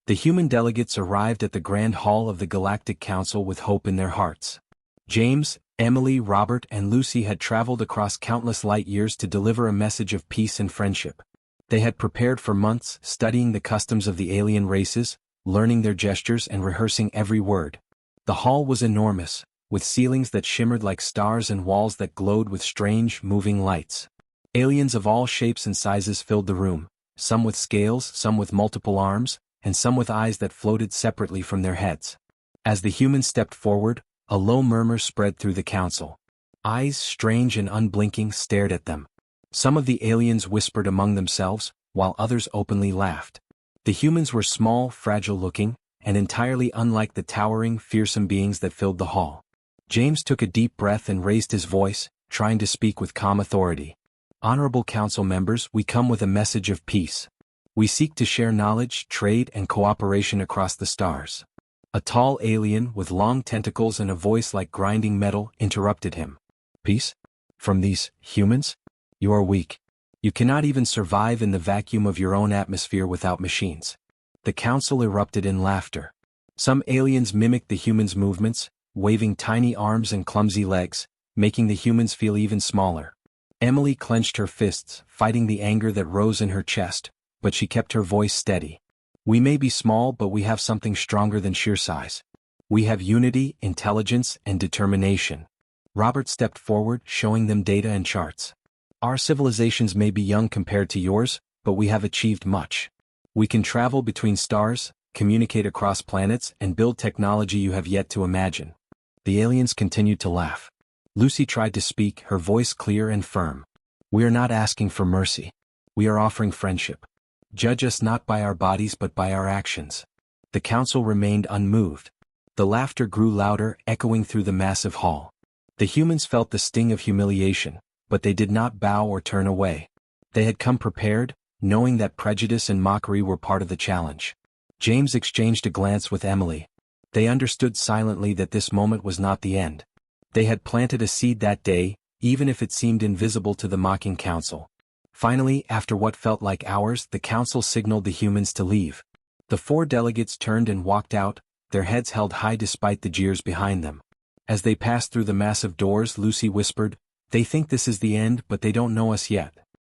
The human delegates arrived at the Grand Hall of the Galactic Council with hope in their hearts. James, Emily, Robert, and Lucy had traveled across countless light years to deliver a message of peace and friendship. They had prepared for months, studying the customs of the alien races, learning their gestures and rehearsing every word. The hall was enormous, with ceilings that shimmered like stars and walls that glowed with strange, moving lights. Aliens of all shapes and sizes filled the room, some with scales, some with multiple arms, and some with eyes that floated separately from their heads. As the humans stepped forward, a low murmur spread through the council. Eyes, strange and unblinking, stared at them. Some of the aliens whispered among themselves, while others openly laughed. The humans were small, fragile-looking, and entirely unlike the towering, fearsome beings that filled the hall. James took a deep breath and raised his voice, trying to speak with calm authority. "Honorable council members, we come with a message of peace. We seek to share knowledge, trade, and cooperation across the stars." A tall alien with long tentacles and a voice like grinding metal interrupted him. "Peace? From these humans? You are weak. You cannot even survive in the vacuum of your own atmosphere without machines." The council erupted in laughter. Some aliens mimicked the humans' movements, waving tiny arms and clumsy legs, making the humans feel even smaller. Emily clenched her fists, fighting the anger that rose in her chest, but she kept her voice steady. "We may be small, but we have something stronger than sheer size. We have unity, intelligence, and determination." Robert stepped forward, showing them data and charts. "Our civilizations may be young compared to yours, but we have achieved much. We can travel between stars, communicate across planets, and build technology you have yet to imagine." The aliens continued to laugh. Lucy tried to speak, her voice clear and firm. "We are not asking for mercy. We are offering friendship. Judge us not by our bodies but by our actions." The council remained unmoved. The laughter grew louder, echoing through the massive hall. The humans felt the sting of humiliation, but they did not bow or turn away. They had come prepared, knowing that prejudice and mockery were part of the challenge. James exchanged a glance with Emily. They understood silently that this moment was not the end. They had planted a seed that day, even if it seemed invisible to the mocking council. Finally, after what felt like hours, the council signaled the humans to leave. The 4 delegates turned and walked out, their heads held high despite the jeers behind them. As they passed through the massive doors, Lucy whispered, "They think this is the end, but they don't know us yet."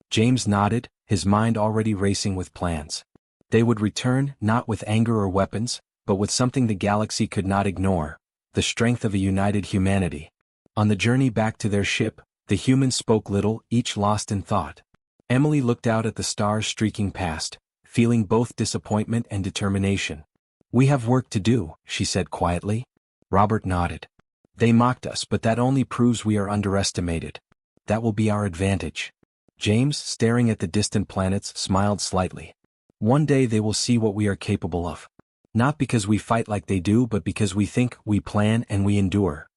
James nodded, his mind already racing with plans. They would return, not with anger or weapons, but with something the galaxy could not ignore: the strength of a united humanity. On the journey back to their ship, the humans spoke little, each lost in thought. Emily looked out at the stars streaking past, feeling both disappointment and determination. "We have work to do," she said quietly. Robert nodded. "They mocked us, but that only proves we are underestimated. That will be our advantage." James, staring at the distant planets, smiled slightly. "One day they will see what we are capable of. Not because we fight like they do, but because we think, we plan, and we endure."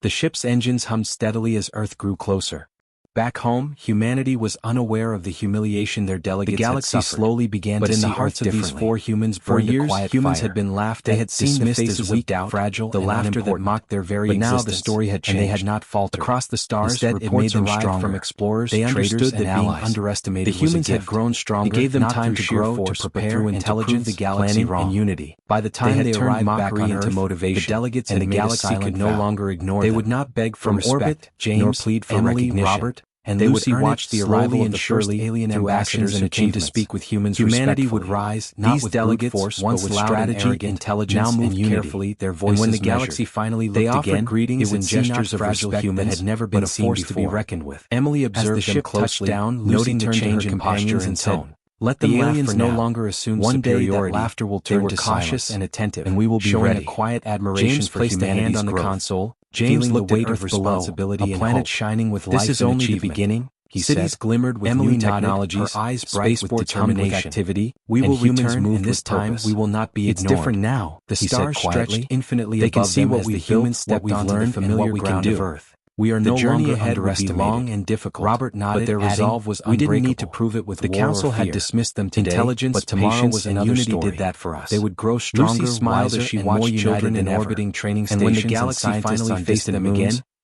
The ship's engines hummed steadily as Earth grew closer. Back home, humanity was unaware of the humiliation their delegates had suffered. The galaxy slowly began to see the hearts of these 4 humans burned to quiet fire. For years, humans had been laughed at, They had seen the faces as of weak, doubt, fragile, the and laughter that unimportant. mocked their very But now existence, the story had changed, and they had not faltered. Across the stars, Instead, it reports made them arrived stronger. from explorers, They traders, understood and that being allies. underestimated The was a humans had gift. grown stronger, It gave them not time through to sheer grow, force, to but prepare, through and to intelligence, prove the galaxy planning, wrong. and unity. By the time they turned arrived back mockery on into Earth, motivation, the delegates and had the made a galaxy silent could no vow. longer ignore They them. would not beg for From respect, orbit, James, nor plead for Emily, recognition. Robert, and They would Lucy earn watched it the slowly arrival of and the first surely alien through ambassadors actions and and came to achievements. speak with humans Humanity respectfully. would rise, not These with brute delegates, force, once but with loud strategy, and arrogant, intelligence, now moved and unity. carefully, their And voices when the measured. galaxy finally looked They offered again, greetings it would and see not gestures of fragile respect humans, that had never but been a seen force to be before. reckoned with. Emily As observed the them ship closely, touched down, Lucy Lucy turned to turned her to her companions and said, tone. "Let The them laugh aliens for no now. longer assumed One day that superiority. laughter will They turn were to cautious silence, and attentive, and we will be showing ready." a quiet admiration James for placed a hand humanity's on the growth. console, James feeling the looked at weight Earth of below, responsibility a and planet hope. shining with "This life is and only the achievement," beginning," he Cities said. glimmered with Emily new nodded, technologies, her eyes bright with spaceports hummed with determination. activity. "We and will humans return, moved and this with time purpose. we will not be It's ignored." different now, The he said stars quietly. stretched infinitely They can above see them what as we the built, humans what stepped we've onto the learned, and familiar what we can ground do. of Earth. We are The no journey longer ahead would be underestimated. long and difficult. Robert nodded, but their adding, resolve was "We didn't need to unbreakable. prove it with The war council or had fear. dismissed them today, Intelligence, but tomorrow patience, was and another unity story. did that for us." They would grow stronger, Lucy smiled wiser, as she and watched more children united in than ever. orbiting training And when the stations galaxy and scientists finally on faced distant them moons, again,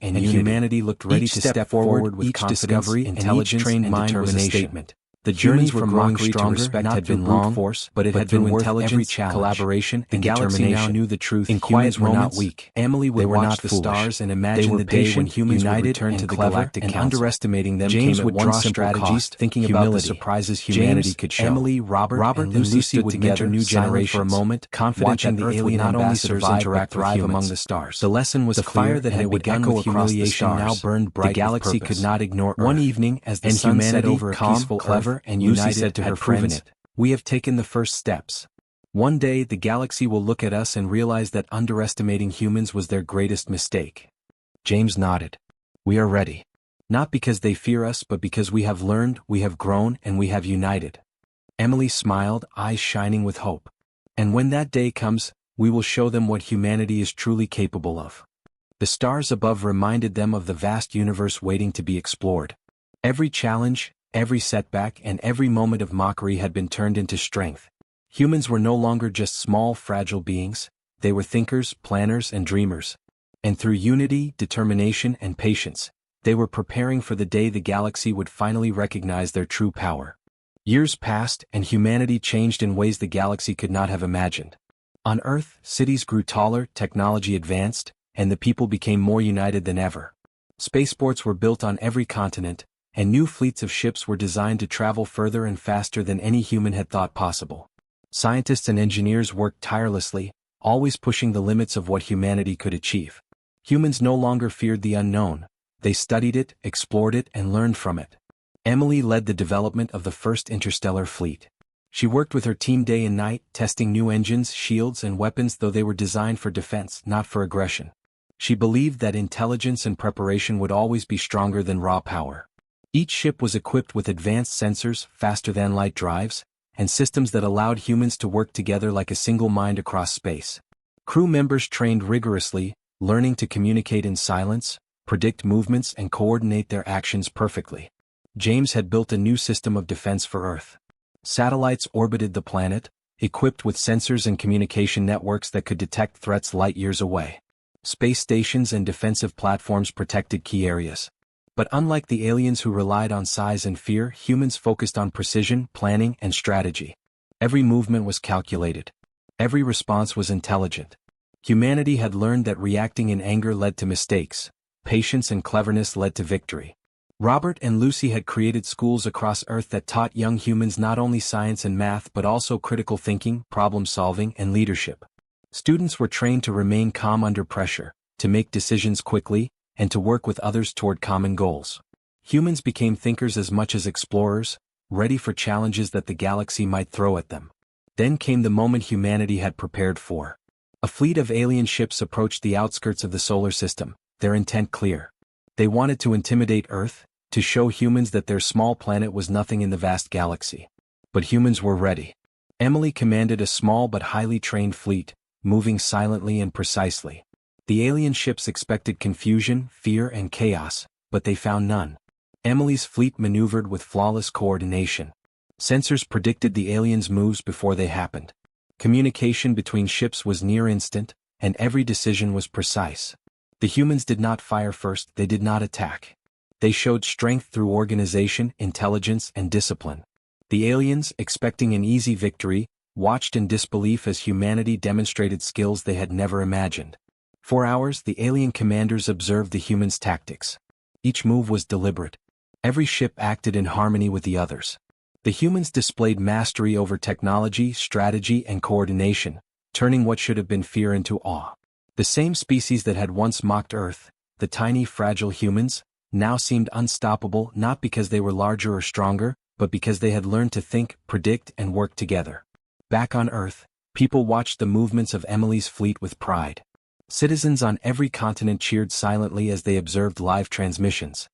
and humanity looked ready to step forward with each confidence, discovery, intelligence, trained and mind was a determination. statement. The Journey journey from from mockery mockery to to respect respect had had been been long, long, force, but it had been worth every challenge, collaboration, the and galaxy now determination. knew the truth. In quiet Humans were not moments, weak. Emily would they were watch not the foolish. stars and They imagine were the day when patient, humans would united, return and to the clever, Galactic and Council. underestimating them James came at would one draw simple strategies, cost, thinking humility. about the surprises humanity James, could show. Emily, Robert, and Lucy Lucy stood stood together, together, new silent generations, for a moment, confident watching that the Earth would alien not only ambassadors survive interact but thrive with among humans. the stars. The lesson was The clear, fire that and had it would begun echo with across the humiliation now stars. burned bright. The galaxy with purpose. could not ignore Earth. One evening, as the And sun set humanity, over a calm, peaceful clever, Earth, and Lucy united, said to her had proven friends, it. "We have taken the first steps. One day the galaxy will look at us and realize that underestimating humans was their greatest mistake." James nodded. "We are ready. Not because they fear us but because we have learned, we have grown, and we have united." Emily smiled, eyes shining with hope. "And when that day comes, we will show them what humanity is truly capable of." The stars above reminded them of the vast universe waiting to be explored. Every challenge, every setback, and every moment of mockery had been turned into strength. Humans were no longer just small, fragile beings. they were thinkers, planners, and dreamers. And through unity, determination, and patience, they were preparing for the day the galaxy would finally recognize their true power. Years passed, and humanity changed in ways the galaxy could not have imagined. On Earth, cities grew taller, technology advanced, and the people became more united than ever. Spaceports were built on every continent, and new fleets of ships were designed to travel further and faster than any human had thought possible. Scientists and engineers worked tirelessly, always pushing the limits of what humanity could achieve. Humans no longer feared the unknown. They studied it, explored it, and learned from it. Emily led the development of the first interstellar fleet. She worked with her team day and night, testing new engines, shields, and weapons, though they were designed for defense, not for aggression. She believed that intelligence and preparation would always be stronger than raw power. Each ship was equipped with advanced sensors, faster-than-light drives, and systems that allowed humans to work together like a single mind across space. Crew members trained rigorously, learning to communicate in silence, predict movements, and coordinate their actions perfectly. James had built a new system of defense for Earth. Satellites orbited the planet, equipped with sensors and communication networks that could detect threats light years away. Space stations and defensive platforms protected key areas. But unlike the aliens who relied on size and fear, humans focused on precision, planning, and strategy. Every movement was calculated. Every response was intelligent. Humanity had learned that reacting in anger led to mistakes. Patience and cleverness led to victory. Robert and Lucy had created schools across Earth that taught young humans not only science and math but also critical thinking, problem-solving, and leadership. Students were trained to remain calm under pressure, to make decisions quickly, and to work with others toward common goals. Humans became thinkers as much as explorers, ready for challenges that the galaxy might throw at them. Then came the moment humanity had prepared for. A fleet of alien ships approached the outskirts of the solar system, their intent clear. They wanted to intimidate Earth, to show humans that their small planet was nothing in the vast galaxy. But humans were ready. Emily commanded a small but highly trained fleet, moving silently and precisely. The alien ships expected confusion, fear, and chaos, but they found none. Emily's fleet maneuvered with flawless coordination. Sensors predicted the aliens' moves before they happened. Communication between ships was near instant, and every decision was precise. The humans did not fire first, they did not attack. They showed strength through organization, intelligence, and discipline. The aliens, expecting an easy victory, watched in disbelief as humanity demonstrated skills they had never imagined. For hours, the alien commanders observed the humans' tactics. Each move was deliberate. Every ship acted in harmony with the others. The humans displayed mastery over technology, strategy, and coordination, turning what should have been fear into awe. The same species that had once mocked Earth, the tiny, fragile humans, now seemed unstoppable not because they were larger or stronger, but because they had learned to think, predict, and work together. Back on Earth, people watched the movements of Emily's fleet with pride. Citizens on every continent cheered silently as they observed live transmissions.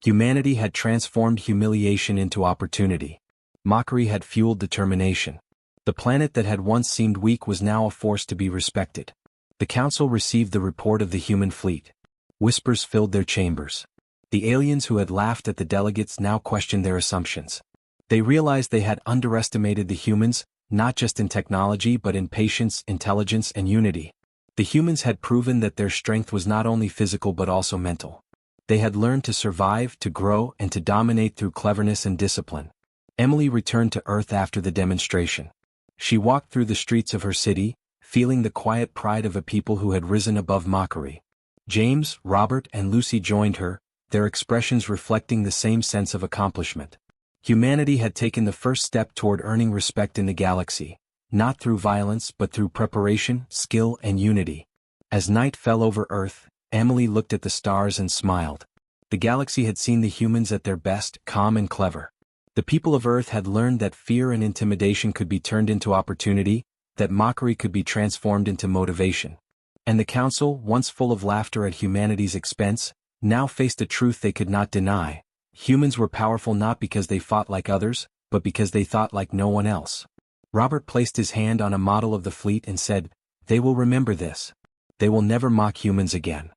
Humanity had transformed humiliation into opportunity. Mockery had fueled determination. The planet that had once seemed weak was now a force to be respected. The Council received the report of the human fleet. Whispers filled their chambers. The aliens who had laughed at the delegates now questioned their assumptions. They realized they had underestimated the humans, not just in technology but in patience, intelligence, and unity. The humans had proven that their strength was not only physical but also mental. They had learned to survive, to grow, and to dominate through cleverness and discipline. Emily returned to Earth after the demonstration. She walked through the streets of her city, feeling the quiet pride of a people who had risen above mockery. James, Robert, and Lucy joined her, their expressions reflecting the same sense of accomplishment. Humanity had taken the first step toward earning respect in the galaxy, not through violence but through preparation, skill, and unity. As night fell over Earth, Emily looked at the stars and smiled. The galaxy had seen the humans at their best, calm and clever. The people of Earth had learned that fear and intimidation could be turned into opportunity, that mockery could be transformed into motivation. And the Council, once full of laughter at humanity's expense, now faced a truth they could not deny. Humans were powerful not because they fought like others, but because they thought like no one else. Robert placed his hand on a model of the fleet and said, "They will remember this. They will never mock humans again."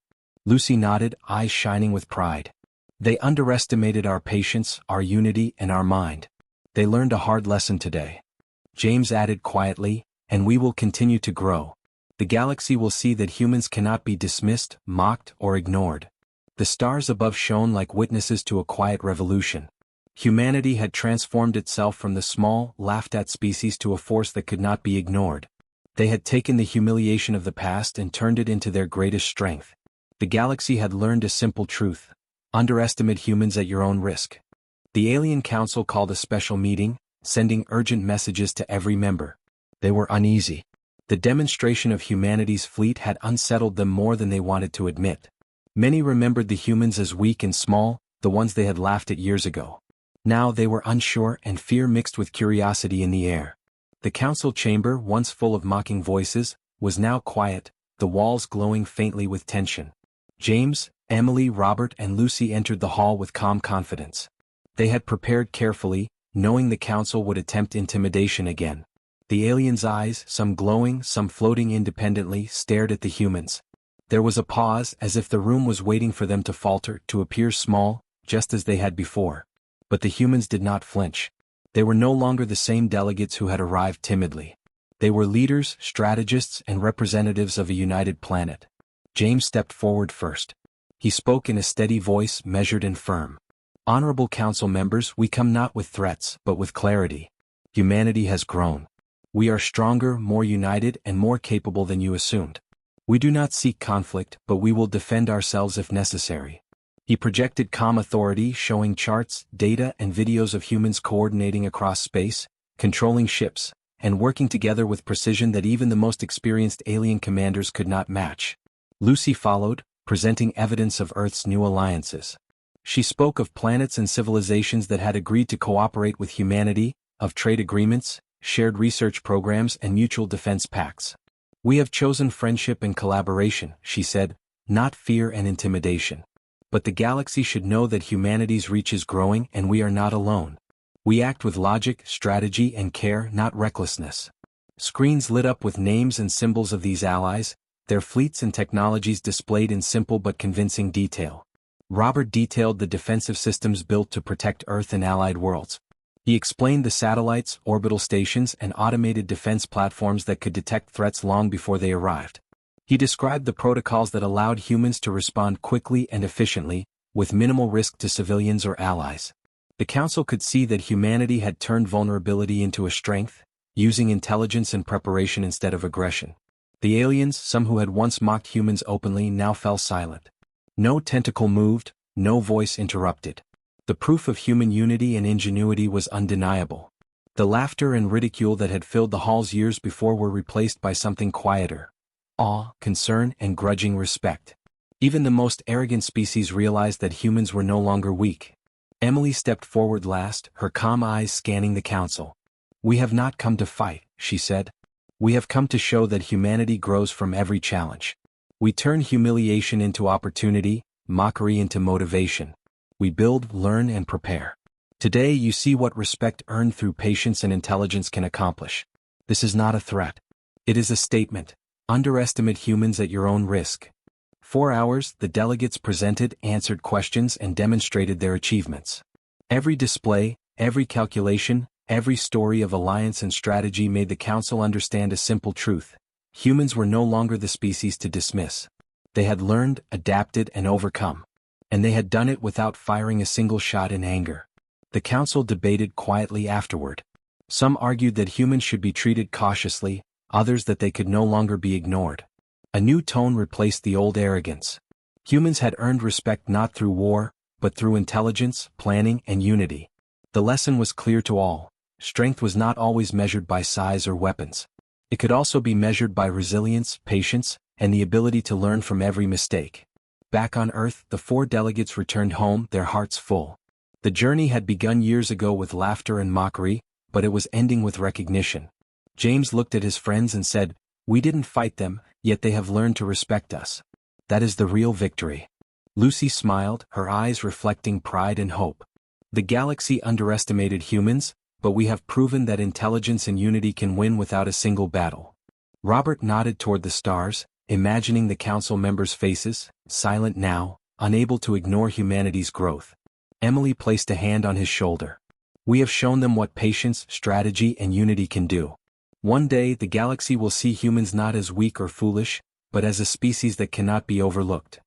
Lucy nodded, eyes shining with pride. "They underestimated our patience, our unity, and our mind. They learned a hard lesson today." James added quietly, "And we will continue to grow. The galaxy will see that humans cannot be dismissed, mocked, or ignored. The stars above shone like witnesses to a quiet revolution. Humanity had transformed itself from the small, laughed-at species to a force that could not be ignored. They had taken the humiliation of the past and turned it into their greatest strength. The galaxy had learned a simple truth: underestimate humans at your own risk. The Alien Council called a special meeting, sending urgent messages to every member. They were uneasy. The demonstration of humanity's fleet had unsettled them more than they wanted to admit. Many remembered the humans as weak and small, the ones they had laughed at years ago. Now they were unsure, and fear mixed with curiosity in the air. The council chamber, once full of mocking voices, was now quiet, the walls glowing faintly with tension. James, Emily, Robert, and Lucy entered the hall with calm confidence. They had prepared carefully, knowing the council would attempt intimidation again. The aliens' eyes, some glowing, some floating independently, stared at the humans. There was a pause, as if the room was waiting for them to falter, to appear small, just as they had before. But the humans did not flinch. They were no longer the same delegates who had arrived timidly. They were leaders, strategists, and representatives of a united planet. James stepped forward first. He spoke in a steady voice, measured and firm. "Honorable council members, we come not with threats, but with clarity. Humanity has grown. We are stronger, more united, and more capable than you assumed. We do not seek conflict, but we will defend ourselves if necessary." He projected calm authority, showing charts, data, and videos of humans coordinating across space, controlling ships, and working together with precision that even the most experienced alien commanders could not match. Lucy followed, presenting evidence of Earth's new alliances. She spoke of planets and civilizations that had agreed to cooperate with humanity, of trade agreements, shared research programs, and mutual defense pacts. "We have chosen friendship and collaboration," she said, "not fear and intimidation. But the galaxy should know that humanity's reach is growing and we are not alone. We act with logic, strategy, and care, not recklessness." Screens lit up with names and symbols of these allies, their fleets and technologies displayed in simple but convincing detail. Robert detailed the defensive systems built to protect Earth and allied worlds. He explained the satellites, orbital stations, and automated defense platforms that could detect threats long before they arrived. He described the protocols that allowed humans to respond quickly and efficiently, with minimal risk to civilians or allies. The Council could see that humanity had turned vulnerability into a strength, using intelligence and preparation instead of aggression. The aliens, some who had once mocked humans openly, now fell silent. No tentacle moved, no voice interrupted. The proof of human unity and ingenuity was undeniable. The laughter and ridicule that had filled the halls years before were replaced by something quieter: awe, concern, and grudging respect. Even the most arrogant species realized that humans were no longer weak. Emily stepped forward last, her calm eyes scanning the council. "We have not come to fight," she said. "We have come to show that humanity grows from every challenge. We turn humiliation into opportunity, mockery into motivation. We build, learn, and prepare. Today you see what respect earned through patience and intelligence can accomplish. This is not a threat. It is a statement. Underestimate humans at your own risk." 4 hours, the delegates presented, answered questions, and demonstrated their achievements. Every display, every calculation, every story of alliance and strategy made the Council understand a simple truth: humans were no longer the species to dismiss. They had learned, adapted, and overcome. And they had done it without firing a single shot in anger. The Council debated quietly afterward. Some argued that humans should be treated cautiously, others that they could no longer be ignored. A new tone replaced the old arrogance. Humans had earned respect not through war, but through intelligence, planning, and unity. The lesson was clear to all: strength was not always measured by size or weapons. It could also be measured by resilience, patience, and the ability to learn from every mistake. Back on Earth, the 4 delegates returned home, their hearts full. The journey had begun years ago with laughter and mockery, but it was ending with recognition. James looked at his friends and said, "We didn't fight them, yet they have learned to respect us. That is the real victory." Lucy smiled, her eyes reflecting pride and hope. "The galaxy underestimated humans, but we have proven that intelligence and unity can win without a single battle." Robert nodded toward the stars, imagining the council members' faces, silent now, unable to ignore humanity's growth. Emily placed a hand on his shoulder. "We have shown them what patience, strategy, and unity can do. One day the galaxy will see humans not as weak or foolish, but as a species that cannot be overlooked.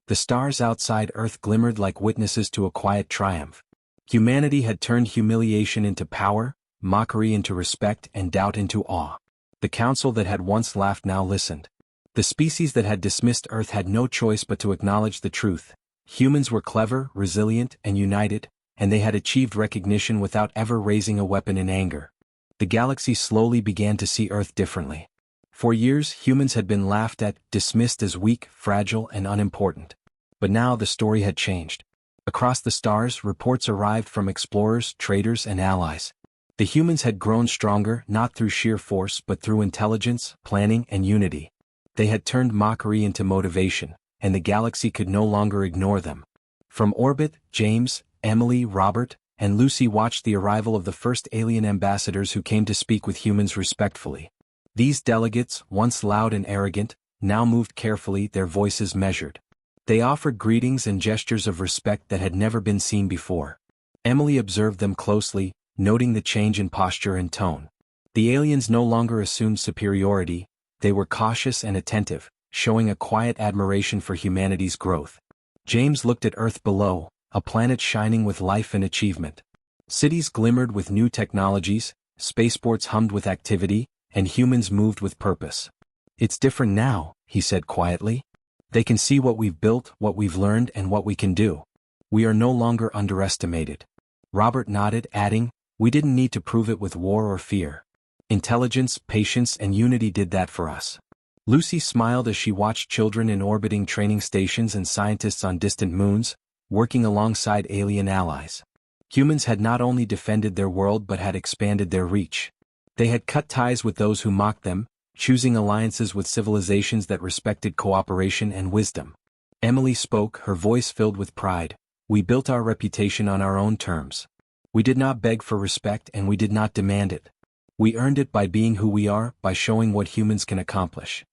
The stars outside Earth glimmered like witnesses to a quiet triumph. Humanity had turned humiliation into power, mockery into respect, and doubt into awe. The council that had once laughed now listened. The species that had dismissed Earth had no choice but to acknowledge the truth. Humans were clever, resilient, and united, and they had achieved recognition without ever raising a weapon in anger. The galaxy slowly began to see Earth differently. For years, humans had been laughed at, dismissed as weak, fragile, and unimportant. But now the story had changed. Across the stars, reports arrived from explorers, traders, and allies. The humans had grown stronger not through sheer force but through intelligence, planning, and unity. They had turned mockery into motivation, and the galaxy could no longer ignore them. From orbit, James, Emily, Robert, and Lucy watched the arrival of the first alien ambassadors who came to speak with humans respectfully. These delegates, once loud and arrogant, now moved carefully, their voices measured. They offered greetings and gestures of respect that had never been seen before. Emily observed them closely, noting the change in posture and tone. The aliens no longer assumed superiority, they were cautious and attentive, showing a quiet admiration for humanity's growth. James looked at Earth below, a planet shining with life and achievement. Cities glimmered with new technologies, spaceports hummed with activity, and humans moved with purpose. "It's different now," he said quietly. "They can see what we've built, what we've learned, and what we can do. We are no longer underestimated." Robert nodded, adding, "We didn't need to prove it with war or fear. Intelligence, patience, and unity did that for us." Lucy smiled as she watched children in orbiting training stations and scientists on distant moons, working alongside alien allies. Humans had not only defended their world but had expanded their reach. They had cut ties with those who mocked them, choosing alliances with civilizations that respected cooperation and wisdom. Emily spoke, her voice filled with pride. "We built our reputation on our own terms. We did not beg for respect and we did not demand it. We earned it by being who we are, by showing what humans can accomplish."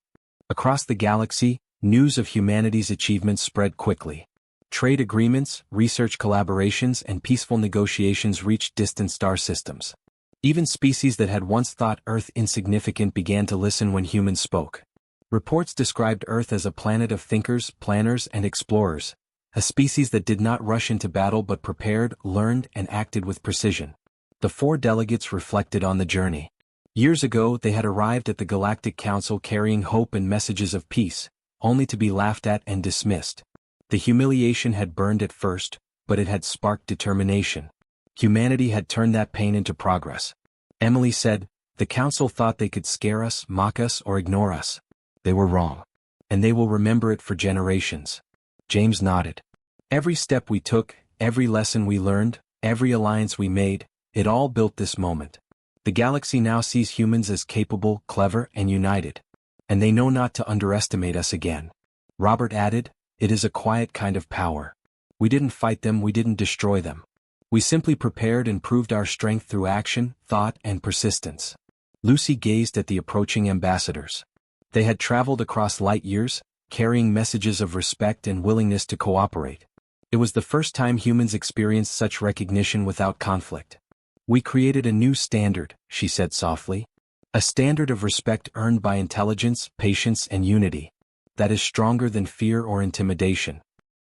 Across the galaxy, news of humanity's achievements spread quickly. Trade agreements, research collaborations, and peaceful negotiations reached distant star systems. Even species that had once thought Earth insignificant began to listen when humans spoke. Reports described Earth as a planet of thinkers, planners, and explorers, a species that did not rush into battle but prepared, learned, and acted with precision. The 4 delegates reflected on the journey. Years ago they had arrived at the Galactic Council carrying hope and messages of peace, only to be laughed at and dismissed. The humiliation had burned at first, but it had sparked determination. Humanity had turned that pain into progress. Emily said, "The council thought they could scare us, mock us, or ignore us. They were wrong. And they will remember it for generations." James nodded. "Every step we took, every lesson we learned, every alliance we made, it all built this moment. The galaxy now sees humans as capable, clever, and united. And they know not to underestimate us again." Robert added, "It is a quiet kind of power. We didn't fight them, we didn't destroy them. We simply prepared and proved our strength through action, thought, and persistence." Lucy gazed at the approaching ambassadors. They had traveled across light years, carrying messages of respect and willingness to cooperate. It was the first time humans experienced such recognition without conflict. "We created a new standard," she said softly. "A standard of respect earned by intelligence, patience, and unity. That is stronger than fear or intimidation."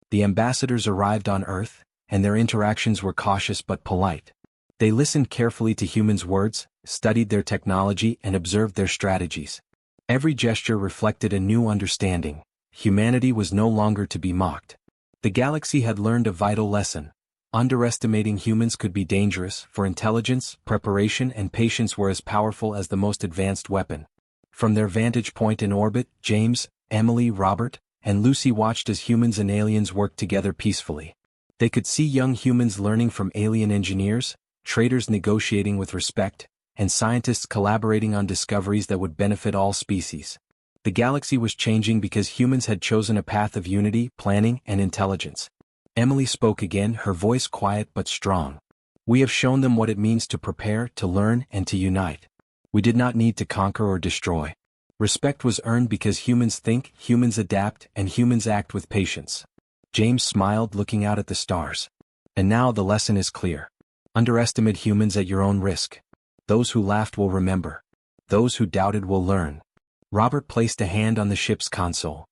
The ambassadors arrived on Earth, and their interactions were cautious but polite. They listened carefully to humans' words, studied their technology, and observed their strategies. Every gesture reflected a new understanding. Humanity was no longer to be mocked. The galaxy had learned a vital lesson. Underestimating humans could be dangerous, for intelligence, preparation, and patience were as powerful as the most advanced weapon. From their vantage point in orbit, James, Emily, Robert, and Lucy watched as humans and aliens worked together peacefully. They could see young humans learning from alien engineers, traders negotiating with respect, and scientists collaborating on discoveries that would benefit all species. The galaxy was changing because humans had chosen a path of unity, planning, and intelligence. Emily spoke again, her voice quiet but strong. "We have shown them what it means to prepare, to learn, and to unite. We did not need to conquer or destroy. Respect was earned because humans think, humans adapt, and humans act with patience." James smiled, looking out at the stars. "And now the lesson is clear. Underestimate humans at your own risk. Those who laughed will remember. Those who doubted will learn. Robert placed a hand on the ship's console.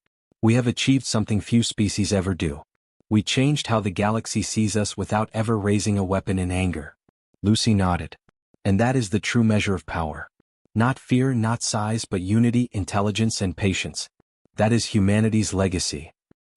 We have achieved something few species ever do. We changed how the galaxy sees us without ever raising a weapon in anger. Lucy nodded. And that is the true measure of power. Not fear, not size, but unity, intelligence, and patience. That is humanity's legacy.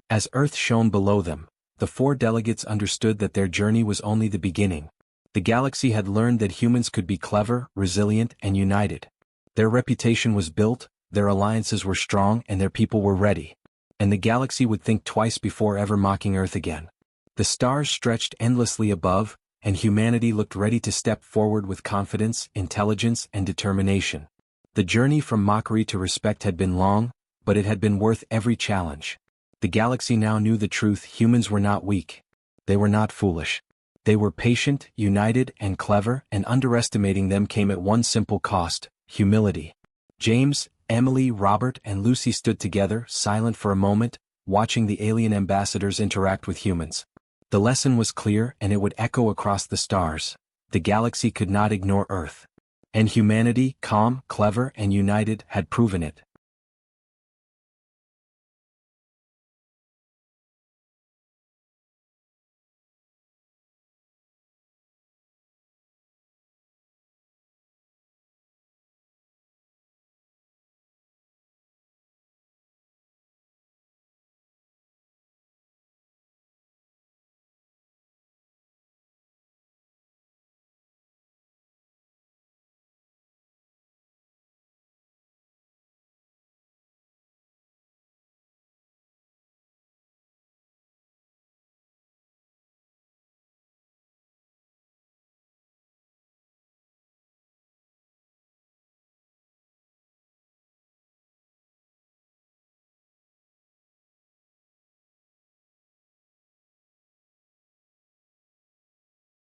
As Earth shone below them, the four delegates understood that their journey was only the beginning. The galaxy had learned that humans could be clever, resilient, and united. Their reputation was built, their alliances were strong, and their people were ready. And the galaxy would think twice before ever mocking Earth again. The stars stretched endlessly above, and humanity looked ready to step forward with confidence, intelligence, and determination. The journey from mockery to respect had been long, but it had been worth every challenge. The galaxy now knew the truth: humans were not weak. They were not foolish. They were patient, united, and clever, and underestimating them came at one simple cost: humility. James, Emily, Robert, and Lucy stood together, silent for a moment, watching the alien ambassadors interact with humans. The lesson was clear, and it would echo across the stars. The galaxy could not ignore Earth. And humanity, calm, clever, and united, had proven it.